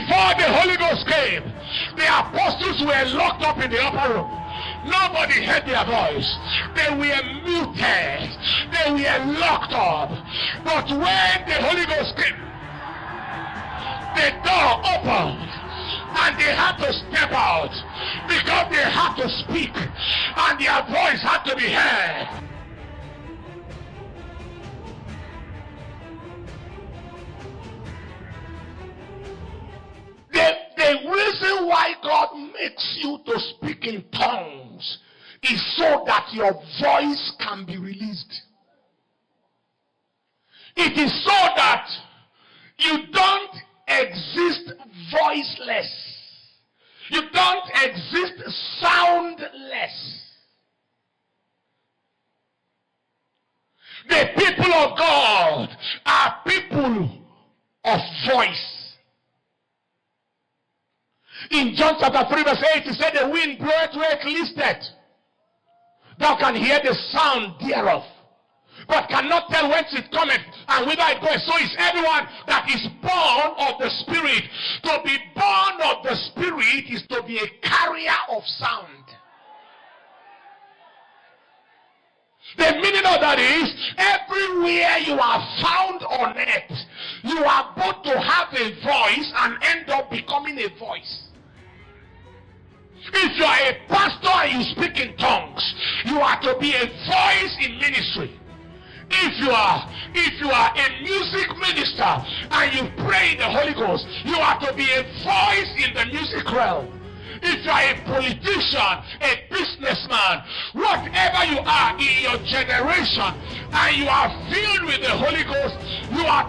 Before the Holy Ghost came, the apostles were locked up in the upper room. Nobody heard their voice. They were muted. They were locked up. But when the Holy Ghost came, the door opened and they had to step out because they had to speak and their voice had to be heard. The reason why God makes you to speak in tongues is so that your voice can be released. It is so that you don't exist voiceless. You don't exist soundless. The people of God are people of voice. In John chapter 3 verse 8, he said, the wind bloweth where it listeth. Thou can hear the sound thereof, but cannot tell whence it cometh and whither it goeth. So is everyone that is born of the Spirit. To be born of the Spirit is to be a carrier of sound. The meaning of that is, everywhere you are found on earth, you are both to have a voice and end up becoming a voice. If you are a pastor and you speak in tongues, you are to be a voice in ministry. If you are a music minister and you pray in the Holy Ghost, you are to be a voice in the music realm. If you are a politician, a businessman, whatever you are in your generation, and you are filled with the Holy Ghost, you are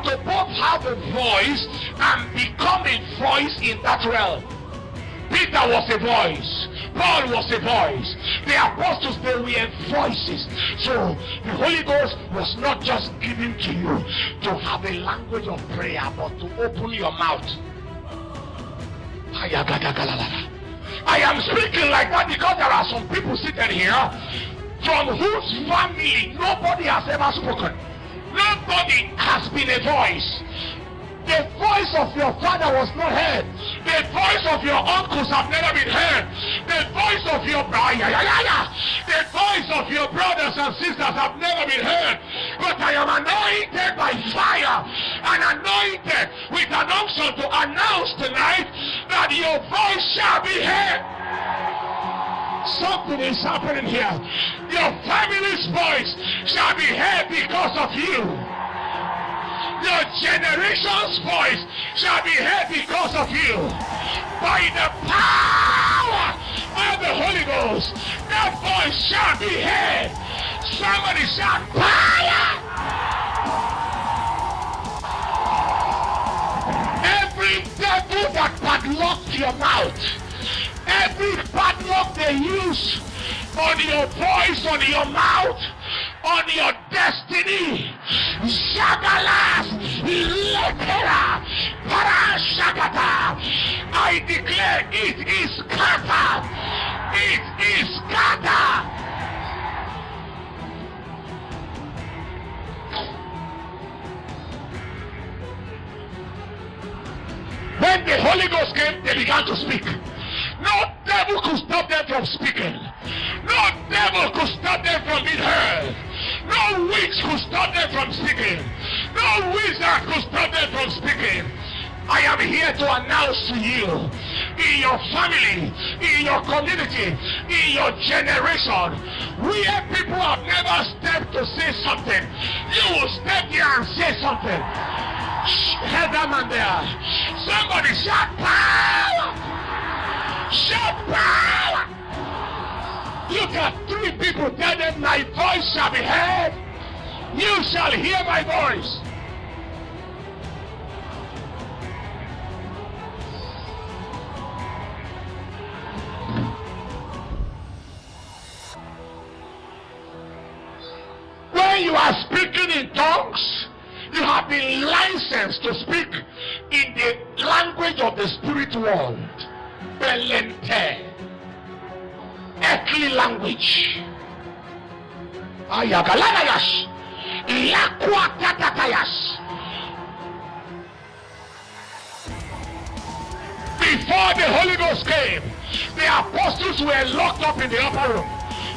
to both have a voice and become a voice in that realm. Peter was a voice. Paul was a voice. The apostles, they were voices. So the Holy Ghost was not just given to you to have a language of prayer, but to open your mouth. I am speaking like that because there are some people sitting here from whose family nobody has ever spoken. Nobody has been a voice. The voice of your father was not heard. The voice of your uncles have never been heard. The voice of your the voice of your brothers and sisters have never been heard. But I am anointed by fire and anointed with an unction to announce tonight that your voice shall be heard. Something is happening here. Your family's voice shall be heard because of you. Your generation's voice shall be heard because of you. By the power of the Holy Ghost, that voice shall be heard. Somebody shout fire! Every devil that padlocked your mouth, every padlock they use on your voice, on your mouth, on your destiny, Shagalas, Lekera, Parashagata, I declare it is scattered. It is scattered. When the Holy Ghost came, they began to speak. No devil could stop them from speaking. No devil could stop them from being heard. No witch could stop them from speaking. No wizard could stop them from speaking. I am here to announce to you, in your family, in your community, in your generation, where people have never stepped to say something, you will step there and say something. Head them on there. Somebody shout power! Shout power! Look at three people, tell them my voice shall be heard. You shall hear my voice. When you are speaking in tongues, you have been licensed to speak in the language of the spirit world. Belente. Earthly language. Ayagalanayash. Yakwatatayash. Before the Holy Ghost came, the apostles were locked up in the upper room.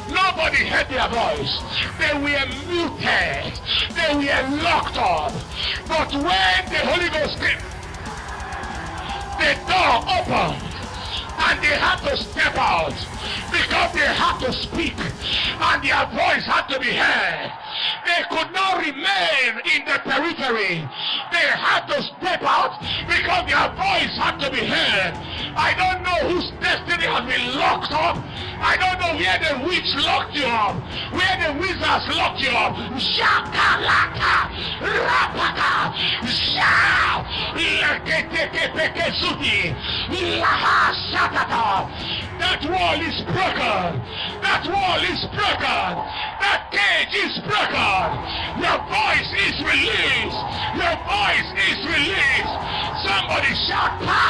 Nobody heard their voice. They were muted. They were locked up. But when the Holy Ghost came, the door opened and they had to step out because they had to speak and their voice had to be heard. They could not remain in the periphery. They had to step out because their voice had to be heard. I don't know whose destiny has been locked up. I don't know where the witch locked you up, where the wizards locked you up. Shakalaka, rapaka, sha, leketekepekesuti, laha shatata. That wall is broken. That wall is broken. That cage is broken. Your voice is released. Your voice is released. Somebody shout power.